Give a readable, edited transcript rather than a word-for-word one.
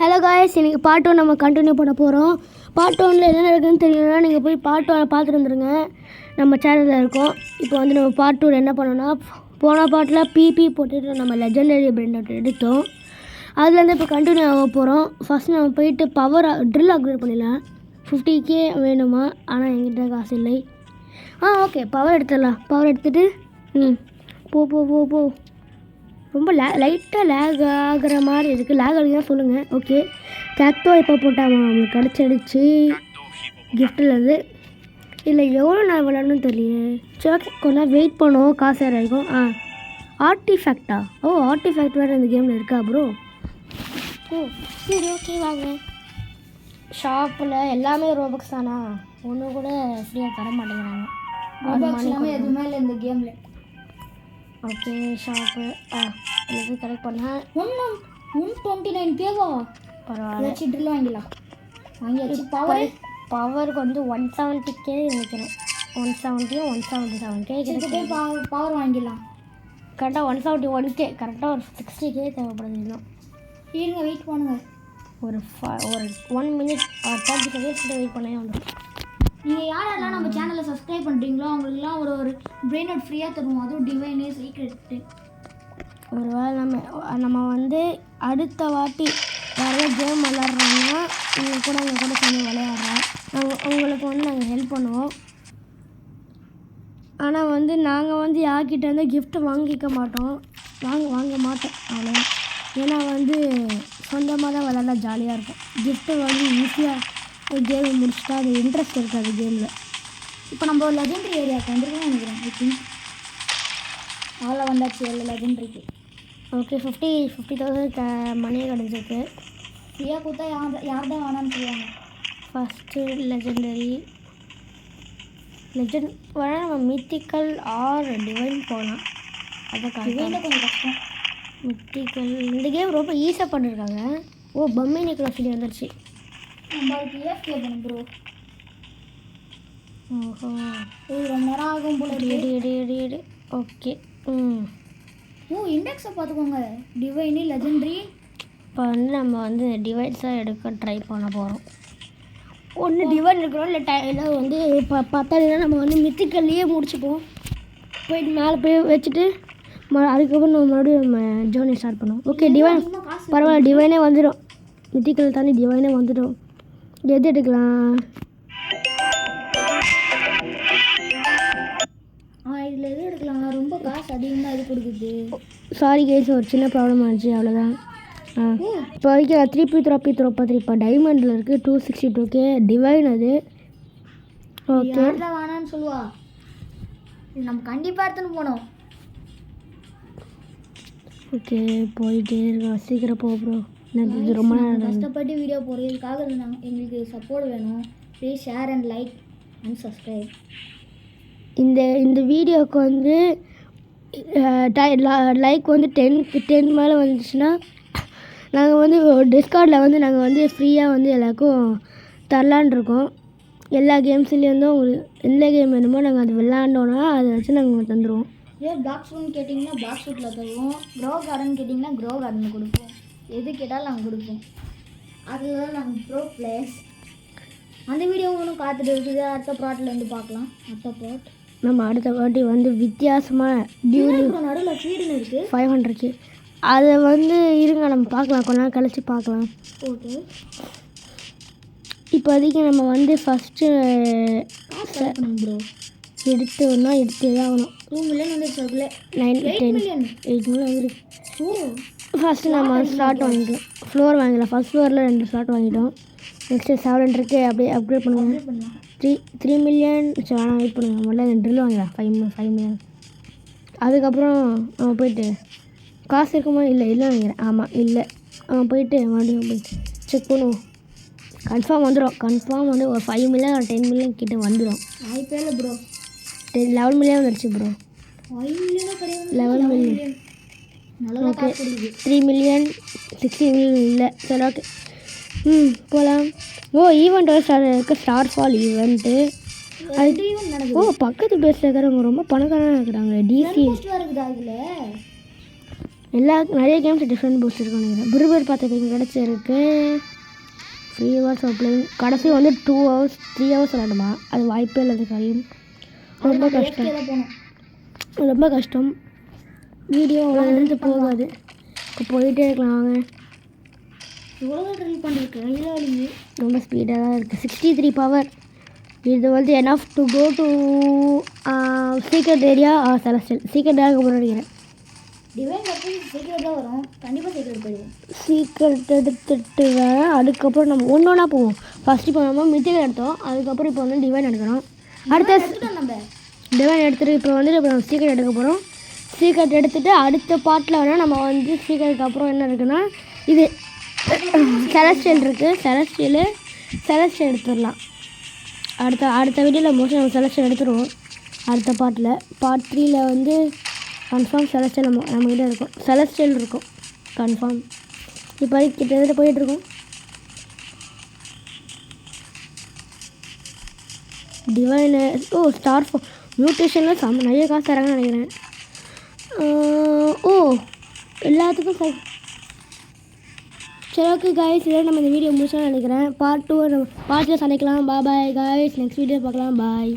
Hello guys, இன்றைக்கி part 1 நம்ம continue பண்ண போகிறோம். பார்ட் 1 என்ன இருக்குதுன்னு தெரியலனா நீங்கள் போய் பார்ட் 1 பார்த்துட்டு வந்துடுங்க. நம்ம சேனலில் இருக்கோம். இப்போ வந்து நம்ம பார்ட் 2 என்ன பண்ணோன்னா, போன பார்ட்டில் பிபி போட்டுட்டு நம்ம லெஜெண்டரி பிரெண்ட் எடுத்தோம். அதுலேருந்து இப்போ கண்டினியூ ஆக போகிறோம். ஃபஸ்ட் நம்ம போயிட்டு பவர் ட்ரில் அப்கிரேட் பண்ணிடலாம். 50K வேணுமா? ஆனால் என்கிட்ட காசு இல்லை. ஓகே, பவர் எடுத்துடலாம். பவர் எடுத்துகிட்டு போ போ போ போ ரொம்ப லைட்டாக லேக் ஆகிற மாதிரி இருக்குது. லேக் ஆகுதுன்னா சொல்லுங்கள். ஓகே, கேக்டோ இப்போ போட்டால் நம்மளுக்கு கிடச்சிடுச்சு கிஃப்ட்டில். அது இல்லை எவ்வளோ நான் விளாடணும்னு தெரியல. சரி, ஓகே, கொஞ்சம் வெயிட் பண்ணுவோம். காசு இறக்கும். ஆர்டிஃபேக்டா? ஆர்டிஃபேக்ட் வேறு இந்த கேமில் இருக்கா ப்ரோ? சரி, ஓகே, வாங்க. ஷாப்பில் எல்லாமே ரோபக்ஸ் தானா? ஒன்று கூட ஃப்ரீயாக தர மாட்டேங்கிறாங்க. எல்லாமே எதுவுமே இல்லை இந்த கேமில். ஓகே, ஷாப்பு எனக்கு கரெக்ட் பண்ணேன். 129K பரவாயில்ல. ட்ரில் வாங்கிடலாம். வாங்கியாச்சு. பவருக்கு வந்து 170K நினைக்கிறேன். 170 177K போய் பவர் வாங்கிடலாம். கரெக்டாக 171K, கரெக்டாக ஒரு 60K தேவைப்படுது. இன்னும் இருங்க, வெயிட் பண்ணுங்க. ஒரு 1 minute 30 seconds வெயிட் பண்ணே வந்துடும். நீங்கள் யாரெல்லாம் நம்ம சேனலை சப்ஸ்கிரைப் பண்ணுறீங்களோ அவங்களுக்குலாம் ஒரு பிரெயின் நோட் ஃப்ரீயாக தருவோம். அதுவும் டிவைனே சீக்ரெட்டு. ஒரு வேளை நம்ம வந்து அடுத்த வாட்டி நிறைய கேம் விளாட்றாங்கன்னா எங்கள் கூட சேர்ந்து விளையாடுறோம். அவங்களுக்கு வந்து நாங்கள் ஹெல்ப் பண்ணுவோம். ஆனால் வந்து நாங்கள் வந்து யார்கிட்ட வந்து கிஃப்ட்டு வாங்கிக்க மாட்டோம். வாங்க மாட்டோம் அவ்வளோ. ஏன்னா வந்து சொந்தமாக தான் விளாண்டா ஜாலியாக இருக்கும். கிஃப்ட்டு வந்து ஈஸியாக கேமை முடிச்சுட்டா அது இன்ட்ரெஸ்ட் இருக்காது கேமில். இப்போ நம்ம ஒரு லெஜெண்டரி ஏரியாவுக்கு வந்துருக்கோம் நினைக்கிறேன். ஐ திங்க் அவ்வளோ வந்தாச்சு. எவ்வளோ லெஜெண்டரிக்கு. ஓகே, 50,000 மணி கிடச்சிருக்கு. ஃப்ரீயாக கொடுத்தா யார் தான் வேணான்னு சொல்லுவாங்க. ஃபஸ்ட்டு லெஜெண்டரி வேணா நம்ம மித்திக்கல் ஆர் டிவைன் போகலாம். அதை டிவைனில் கொஞ்சம் கஷ்டம். மித்திக்கல் இந்த கேம் ரொம்ப ஈஸியாக பண்ணியிருக்காங்க. பம்மி நிக்கல் சொல்லி வந்துடுச்சு. நம்ம அதுக்கு ஏஃப்கே பண்ண ப்ரோ. ஓஹோ, ரொம்ப நேரம் ஆகும் போல. எடு. ஓகே. இண்டெக்ஸை பார்த்துக்கோங்க. Divine legendary. இப்போ வந்து நம்ம வந்து டிவைன்ஸாக எடுக்க ட்ரை பண்ண போகிறோம். ஒன்று டிவைன் இருக்கிறோம், இல்லை வந்து பத்தாதுன்னா நம்ம வந்து மித்திக்கல்லையே முடிச்சுப்போம். போயிட்டு மேலே போய் வச்சுட்டு அதுக்கப்புறம் நம்ம மறுபடியும் ஜேர்னி ஸ்டார்ட் பண்ணுவோம். ஓகே, டிவைன் பரவாயில்ல, டிவைனே வந்துடும். மித்திக்கல் தாண்டி டிவைனே வந்துடும். எது எடுக்கலாம்? இதில் எது எடுக்கலாம்? ரொம்ப காசு அதிகமாக இது கொடுக்குது. சாரி கேஸ், ஒரு சின்ன ப்ராப்ளம் ஆச்சு, அவ்வளோதான். இப்போ வரைக்கும் 3P3 இப்போ டைமண்டில் இருக்குது. 262K டிவைன் அது. ஓகே, வேணான்னு சொல்லுவா. நம்ம கண்டிப்பாக எடுத்துன்னு போனோம். ஓகே, போயிட்டே இருக்கோம். சீக்கிரம் போ ப்ரோ. இது ரொம்ப கஷ்டப்பட்டு வீடியோ போடுறதுக்காக எங்களுக்கு சப்போர்ட் வேணும். Please share and like and subscribe. இந்த வீடியோவுக்கு வந்து லைக் வந்து 10 மேலே வந்துச்சுன்னா நாங்கள் வந்து டிஸ்கார்டில் வந்து நாங்கள் வந்து ஃப்ரீயாக வந்து எல்லாருக்கும் தரலான் இருக்கோம். எல்லா கேம்ஸ்லேருந்தும் உங்களுக்கு எந்த கேம் வேணுமோ நாங்கள் அது விளாண்டோன்னா அதை வச்சு நாங்கள் தந்துடுவோம். பிளாக் ஷூட்னு கேட்டிங்கன்னா பிளாக் ஷூட்டில் தருவோம். க்ரோ கார்டன் கேட்டிங்கன்னா க்ரோ கார்டன் கொடுப்போம். எது கேட்டாலும் நாங்கள் கொடுப்போம். அதில் தான் நாங்கள் ப்ரோ பிளேயர்ஸ். அந்த வீடியோ ஒன்றும் காத்துட்டு இருக்குது. அடுத்த ப்ராட்டில் வந்து பார்க்கலாம். நம்ம அடுத்த வாட்டி வந்து வித்தியாசமாக நடுவில் ஃபீடுன்னு இருக்குது 500K. அதை வந்து இருங்க நம்ம பார்க்கலாம், கொஞ்ச நாள் கழிச்சு பார்க்கலாம். ஓகே, இப்போதைக்கு நம்ம வந்து ஃபஸ்ட்டு ப்ரோ எடுத்தோன்னா எடுத்தே தான் ஆகணும். 2 மில்லியன் வந்துருச்சு. 8 மில்லியன் வந்துருக்கு. ஃபஸ்ட்டு நம்ம ஸ்லாட் வாங்கிக்கலாம். ஃப்ளோர் வாங்கிக்கலாம். ஃபஸ்ட் ஃப்ளோரில் 2 ஸ்லாட் வாங்கிட்டோம். நெக்ஸ்ட்டு 700K அப்படியே அப்கிரேட் பண்ணுவோம். 3 மில்லியன் வேணாம், வெயிட் பண்ணுங்கள். முதல்ல ட்ரில் வாங்கலாம். 5 மில்லியன். அதுக்கப்புறம் அவன் போயிட்டு காசு இருக்குமா? இல்லை நினைக்கிறேன். ஆமாம், இல்லை. அவன் போயிட்டு மறுபடியும் போயிட்டு செக் பண்ணுவோம். கன்ஃபார்ம் வந்துடும். கன்ஃபார்ம் வந்து ஒரு 5 மில்லியன் ஒரு 10 மில்லியன் கிட்டே வந்துடும். வாய்ப்பே இல்லை ப்ரோ. 11 மில்லியன் வந்துடுச்சு ப்ரோ. 5 மில்லியனும் கிடையாது. 11 மில்லியன். ஓகே, 3 மில்லியன் 60 மில்லியன் இல்லை. சரி, ஓகே, போகலாம். Event star fall event. அது பக்கத்து பேஸில் இருக்கிறவங்க ரொம்ப பணக்காரனாக இருக்கிறாங்க. டிசி நிறைய கேம்ஸ் டிஃப்ரெண்ட் பூஸ்ட் இருக்குன்னு நினைக்கிறேன். பிரிபர் பார்த்துருப்பீங்க கிடச்சிருக்கு. Free hours playing. கடைசி வந்து 2 hours 3 hours விளாடுமா, அது வாய்ப்பே இல்லை. காரியம் ரொம்ப கஷ்டம், ரொம்ப கஷ்டம். வீடியோ அவ்வளோ போகாது. இப்போ போயிட்டே இருக்கலாம். வாங்க, இவ்வளோ ட்ரில் பண்ணியிருக்கேன். கையில் வலிங்க. ரொம்ப ஸ்பீடாக தான் இருக்குது. 63 பவர். இது வந்து enough to go to secret area celestial. Secret ஏரியாவுக்கு போகிற நினைக்கிறேன். டிவைன் கப்பி சீக்கிரம் தான் வரும். கண்டிப்பாக சீக்கிரம் போயிடுவோம். சீக்கிரட் எடுத்துட்டு அதுக்கப்புறம் நம்ம ஒன்று ஒன்றா போவோம். ஃபஸ்ட்டு இப்போ நம்ம மித்திகள் எடுத்தோம், அதுக்கப்புறம் இப்போ வந்து டிவைன் எடுக்கிறோம். அடுத்த நம்ம டிவைன் எடுத்துகிட்டு இப்போ வந்து இப்போ நம்ம சீக்கிரம் எடுக்க போகிறோம். சீக்கிரட் எடுத்துகிட்டு அடுத்த பாட்டில் வேணால் நம்ம வந்து சீக்கிரத்துக்கு அப்புறம் என்ன இருக்குன்னா இது செலஸ்டியல் இருக்குது. செலஸ்டியல் எடுத்துடலாம். அடுத்த வீடியோவில் மோஸ்ட்லி நம்ம செலஸ்டியல் எடுத்துருவோம். அடுத்த பாட்டில் பார்ட் 3ல் வந்து கன்ஃபார்ம் செலஸ்டியல் நம்மகிட்ட இருக்கும். செலஸ்டியல் இருக்கும் கன்ஃபார்ம். இப்போ கிட்டத்தட்ட போயிட்டுருக்கோம். டிவைனு ஸ்டார் மியூட்டேஷனில் நிறைய காசு தராங்கன்னு நினைக்கிறேன். எல்லாத்துக்கும் சரி, ஓகே காய்ஸ், இதே நம்ம இந்த வீடியோ முடிச்சோன்னு நினைக்கிறேன். பார்ட் 2 பார்ட்டில் சந்திக்கலாம். பாய் காய்ஸ், நெக்ஸ்ட் வீடியோ பார்க்கலாம். பாய்.